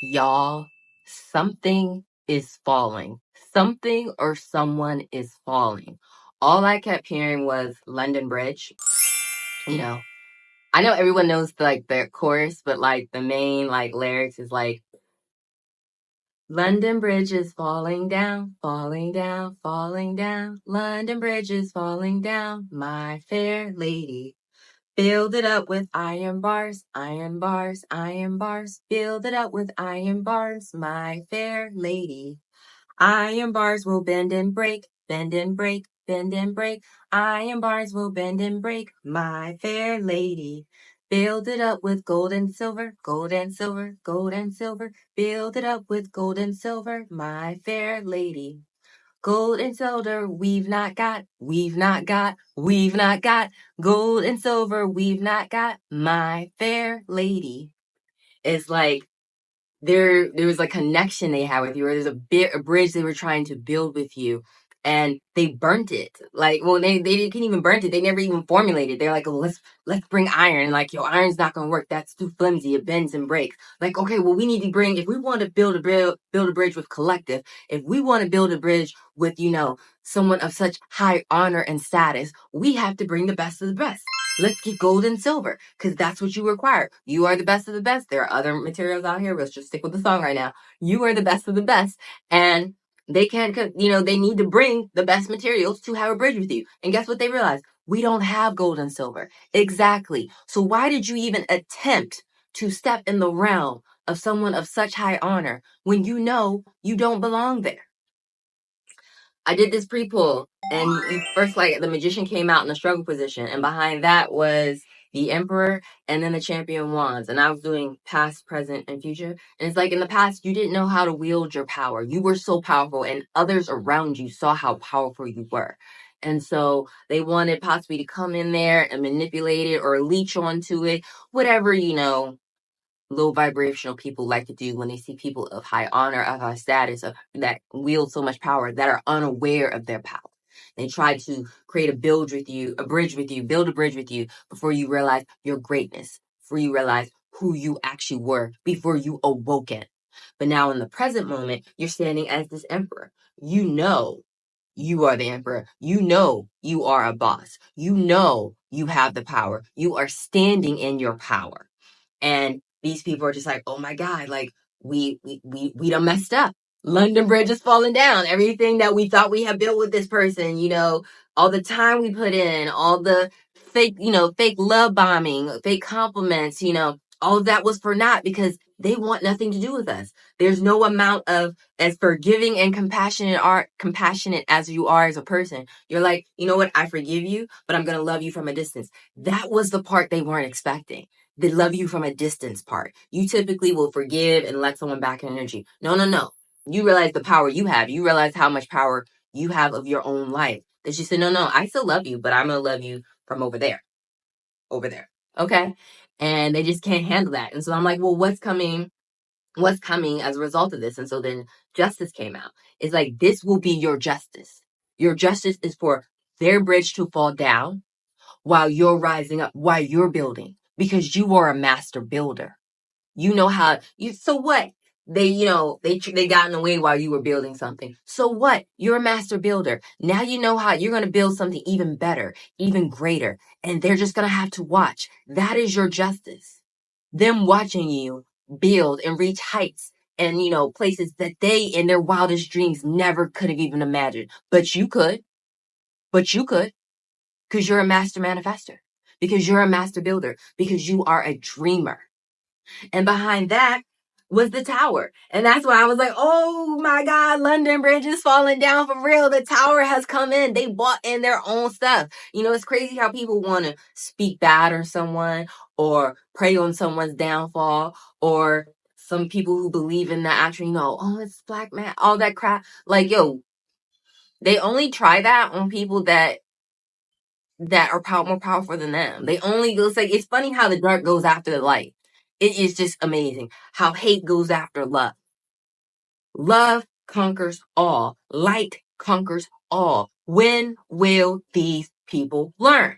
Y'all, something is falling. Something or someone is falling. All I kept hearing was London Bridge. You know, I know everyone knows the chorus, but the main lyrics is London Bridge is falling down, falling down, falling down. London Bridge is falling down, my fair lady. Build it up with iron bars, iron bars, iron bars. Build it up with iron bars, my fair lady. Iron bars will bend and break, bend and break, bend and break. Iron bars will bend and break, my fair lady. Build it up with gold and silver, gold and silver, gold and silver. Build it up with gold and silver, my fair lady. Gold and silver we've not got, we've not got, we've not got. Gold and silver we've not got, my fair lady. It's like there was a connection they had with you, or there's a bridge they were trying to build with you, and they burnt it. They didn't even burnt it. They never even formulated. They're like, oh, let's bring iron. Like, yo, iron's not gonna work. That's too flimsy. It bends and breaks. Like, okay, well, we need to bring, if we want to build a bridge with collective, if we want to build a bridge with, someone of such high honor and status, we have to bring the best of the best. Let's get gold and silver, because that's what you require. You are the best of the best. There are other materials out here. Let's just stick with the song right now. You are the best of the best. And they can't, they need to bring the best materials to have a bridge with you. And guess what they realized? We don't have gold and silver. Exactly. So why did you even attempt to step in the realm of someone of such high honor when you know you don't belong there? I did this pre-pull, and you first, the magician came out in the struggle position, and behind that was the emperor and then the champion wands. And I was doing past, present, and future. And it's like in the past, you didn't know how to wield your power. You were so powerful, and others around you saw how powerful you were. And so they wanted possibly to come in there and manipulate it or leech onto it, whatever, low vibrational people like to do when they see people of high honor, of high status, that wield so much power, that are unaware of their power. They try to create a bridge with you, build a bridge with you before you realize your greatness, before you realize who you actually were, before you awoke it. But now in the present moment, you're standing as this emperor. You know you are the emperor. You know you are a boss. You know you have the power. You are standing in your power. And these people are just like, oh my God, we done messed up. London Bridge is falling down. Everything that we thought we had built with this person, all the time we put in, all the fake love bombing, fake compliments, all of that was for naught, because they want nothing to do with us. There's no amount of, as forgiving and compassionate as you are as a person, you're like, you know what? I forgive you, but I'm going to love you from a distance. That was the part they weren't expecting. The love you from a distance part. You typically will forgive and let someone back in energy. No, no, no. You realize the power you have. You realize how much power you have of your own life. That she said, no, no, I still love you, but I'm going to love you from over there. Over there. Okay? And they just can't handle that. And so I'm like, well, what's coming as a result of this? And so then justice came out. It's like, this will be your justice. Your justice is for their bridge to fall down while you're rising up, while you're building, because you are a master builder. You know how you, so what? They got in the way while you were building something. So what? You're a master builder. Now you know how you're going to build something even better, even greater. And they're just going to have to watch. That is your justice. Them watching you build and reach heights and, places that they in their wildest dreams never could have even imagined. But you could. Because you're a master manifester. Because you're a master builder. Because you are a dreamer. And behind that was the tower. And that's why I was like, oh my God, London Bridge is falling down for real. The tower has come in. They bought in their own stuff. It's crazy how people want to speak bad on someone or prey on someone's downfall, or some people who believe in the actual, oh, it's black man, all that crap. Like, yo, they only try that on people that are more powerful than them. They only go say, it's funny how the dark goes after the light. It is just amazing how hate goes after love. Love conquers all. Light conquers all. When will these people learn?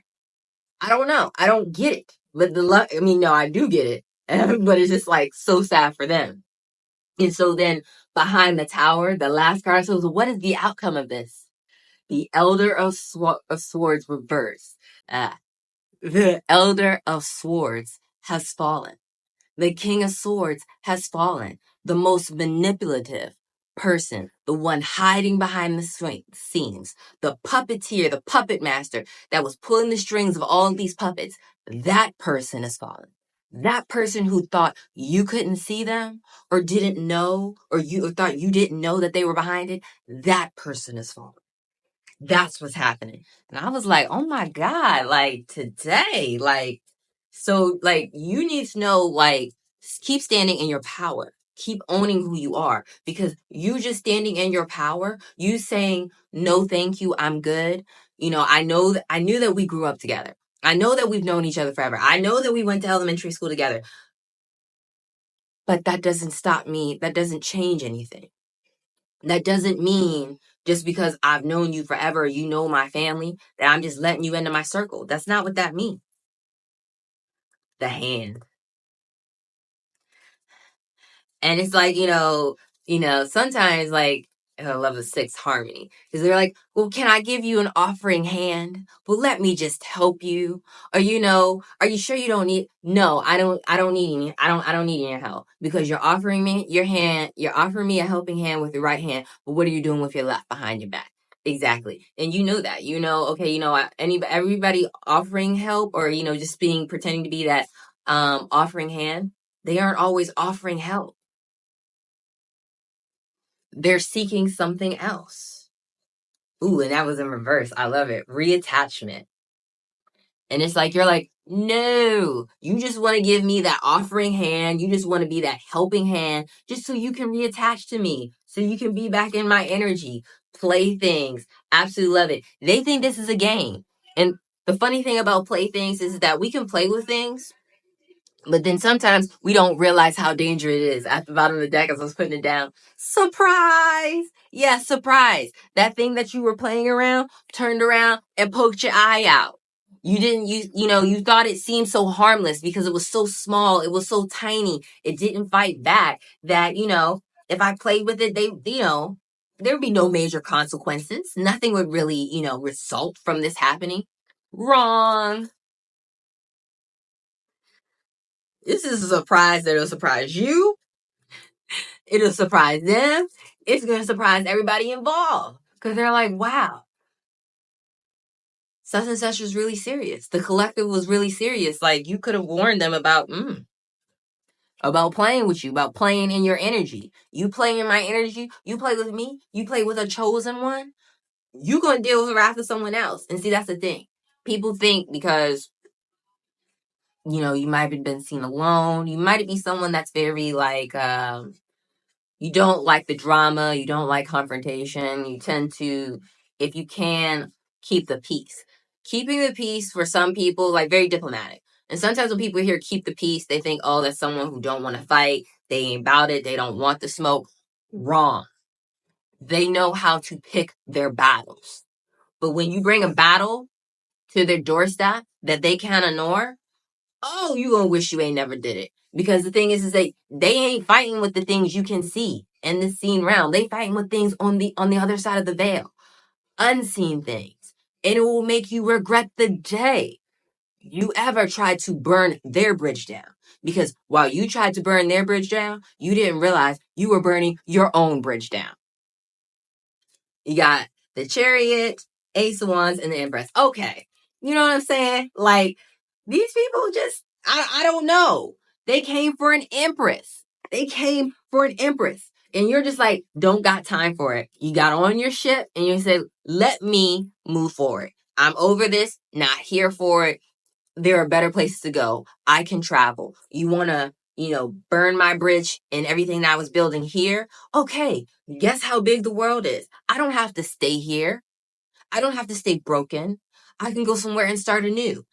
I don't know. I don't get it. But no, I do get it. But it's just so sad for them. And so then behind the tower, the last card says, what is the outcome of this? The Elder of Swords reverse. The Elder of Swords has fallen. The King of Swords has fallen. The most manipulative person, the one hiding behind the scenes, the puppeteer, the puppet master that was pulling the strings of all of these puppets, that person has fallen. That person who thought you couldn't see them or didn't know, or you thought you didn't know that they were behind it, that person has fallen. That's what's happening. And I was like, oh my God, like today, like, you need to know, like, keep standing in your power. Keep owning who you are, because you just standing in your power, you saying, no, thank you, I'm good. I knew that we grew up together. I know that we've known each other forever. I know that we went to elementary school together. But that doesn't stop me. That doesn't change anything. That doesn't mean just because I've known you forever, you know my family, that I'm just letting you into my circle. That's not what that means. The hand. And it's like, sometimes like, I love the sixth harmony, because they're like, well, can I give you an offering hand? Well, let me just help you. Or, are you sure you don't need, no, I don't need any, I don't need your help, because you're offering me your hand, you're offering me a helping hand with your right hand, but what are you doing with your left behind your back? Exactly. And you know that, okay, everybody offering help, or, just pretending to be that, offering hand, they aren't always offering help. They're seeking something else. Ooh, and that was in reverse. I love it. Reattachment. And it's like, you're like, no, you just want to give me that offering hand. You just want to be that helping hand just so you can reattach to me, so you can be back in my energy. Playthings. Absolutely love it. They think this is a game. And the funny thing about playthings is that we can play with things, but then sometimes we don't realize how dangerous it is. At the bottom of the deck, as I was putting it down, surprise! Yeah, surprise. That thing that you were playing around turned around and poked your eye out. You didn't, you thought it seemed so harmless because it was so small. It was so tiny. It didn't fight back. That, if I played with it, there would be no major consequences. Nothing would really, result from this happening. Wrong. This is a surprise that'll surprise you. It'll surprise them. It's going to surprise everybody involved, because they're like, wow, such and such was really serious. The collective was really serious. Like, you could have warned them about playing with you, about playing in your energy. You play in my energy. You play with me. You play with a chosen one. You're going to deal with the wrath of someone else. And see, that's the thing. People think because, you might have been seen alone. You might be someone that's very like, you don't like the drama, you don't like confrontation, you tend to, if you can, keep the peace. Keeping the peace for some people, like, very diplomatic. And sometimes when people hear keep the peace, they think, oh, that's someone who don't want to fight, they ain't about it, they don't want the smoke. Wrong. They know how to pick their battles. But when you bring a battle to their doorstep that they can't ignore, oh, you gonna wish you ain't never did it. Because the thing is they ain't fighting with the things you can see in the seen realm. They fighting with things on the other side of the veil, unseen things, and it will make you regret the day you ever tried to burn their bridge down. Because while you tried to burn their bridge down, you didn't realize you were burning your own bridge down. You got the Chariot, Ace of Wands, and the Empress. Okay. You know what I'm saying? Like, these people just, I don't know. They came for an Empress. They came for an Empress. And you're just like, don't got time for it. You got on your ship and you said, let me move forward. I'm over this, not here for it. There are better places to go. I can travel. You want to, burn my bridge and everything that I was building here? Okay, guess how big the world is. I don't have to stay here. I don't have to stay broken. I can go somewhere and start anew.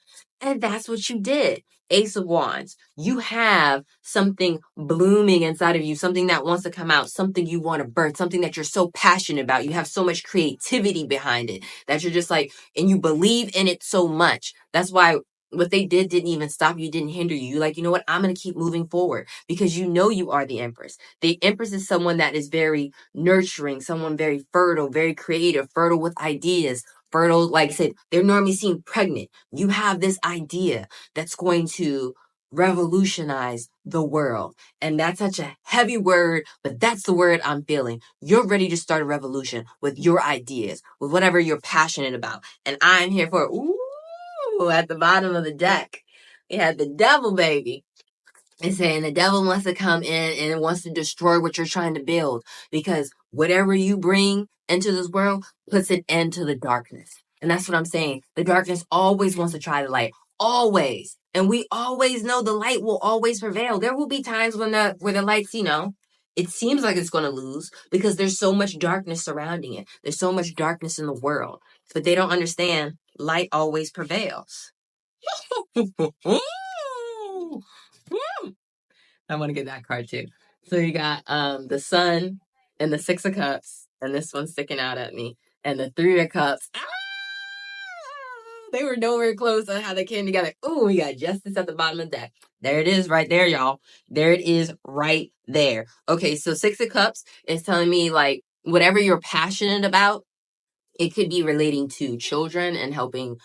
And that's what you did. Ace of Wands. You have something blooming inside of you, something that wants to come out, something you want to birth, something that you're so passionate about. You have so much creativity behind it that you're just like, and you believe in it so much. That's why what they didn't even stop you, didn't hinder you. You're like, you know what? I'm going to keep moving forward because you know you are the Empress. The Empress is someone that is very nurturing, someone very fertile, very creative, fertile with ideas, fertile, like I said, they're normally seen pregnant. You have this idea that's going to revolutionize the world. And that's such a heavy word, but that's the word I'm feeling. You're ready to start a revolution with your ideas, with whatever you're passionate about. And I'm here for it. Ooh, at the bottom of the deck, we had the devil, baby. It's saying the devil wants to come in and it wants to destroy what you're trying to build because whatever you bring into this world puts an end to the darkness. And that's what I'm saying. The darkness always wants to try the light. Always. And we always know the light will always prevail. There will be times when where the lights, it seems like it's going to lose because there's so much darkness surrounding it. There's so much darkness in the world. But they don't understand light always prevails. I want to get that card too. So you got the Sun and the Six of Cups, and this one's sticking out at me, and the Three of Cups. They were nowhere close on how they came together. Oh, we got Justice at the bottom of the deck. There it is right there, y'all. There it is right there. Okay, so Six of Cups is telling me like whatever you're passionate about, it could be relating to children and helping,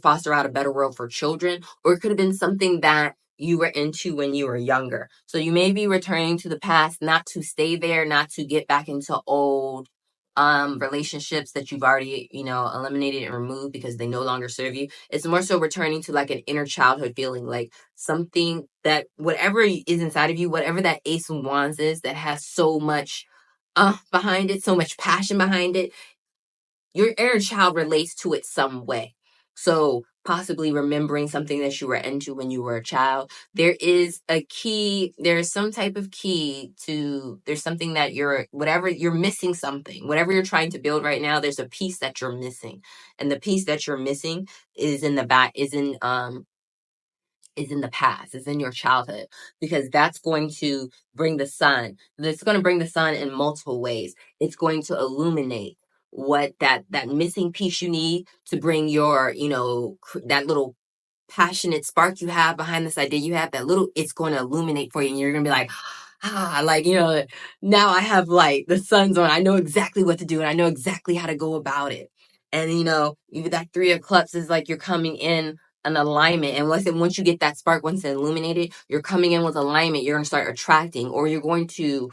foster out a better world for children, or it could have been something that you were into when you were younger. So you may be returning to the past, not to stay there, not to get back into old relationships that you've already, eliminated and removed because they no longer serve you. It's more so returning to like an inner childhood feeling, like something that whatever is inside of you, whatever that Ace of Wands is that has so much behind it, so much passion behind it, your inner child relates to it some way. So possibly remembering something that you were into when you were a child. There is a key, there's some type of key to, there's something that whatever, you're missing something. Whatever you're trying to build right now, there's a piece that you're missing. And the piece that you're missing is in the back, is in the past, is in your childhood, because that's going to bring the sun. It's going to bring the sun in multiple ways. It's going to illuminate what that missing piece you need to bring your, that little passionate spark you have behind this idea you have, it's going to illuminate for you. And you're going to be like, now I have like the sun's on. I know exactly what to do and I know exactly how to go about it. And, even that Three of Cups is like you're coming in an alignment. And once you get that spark, once it's illuminated, you're coming in with alignment. You're going to start attracting, or you're going to,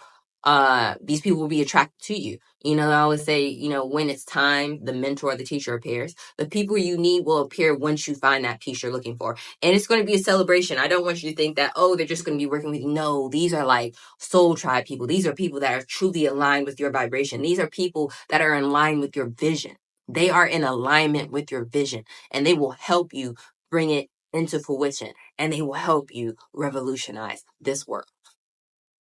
these people will be attracted to you. I always say, when it's time, the mentor, the teacher appears. The people you need will appear once you find that piece you're looking for. And it's going to be a celebration. I don't want you to think that, they're just going to be working with you. No, these are like soul tribe people. These are people that are truly aligned with your vibration. These are people that are in line with your vision. They are in alignment with your vision, and they will help you bring it into fruition, and they will help you revolutionize this world.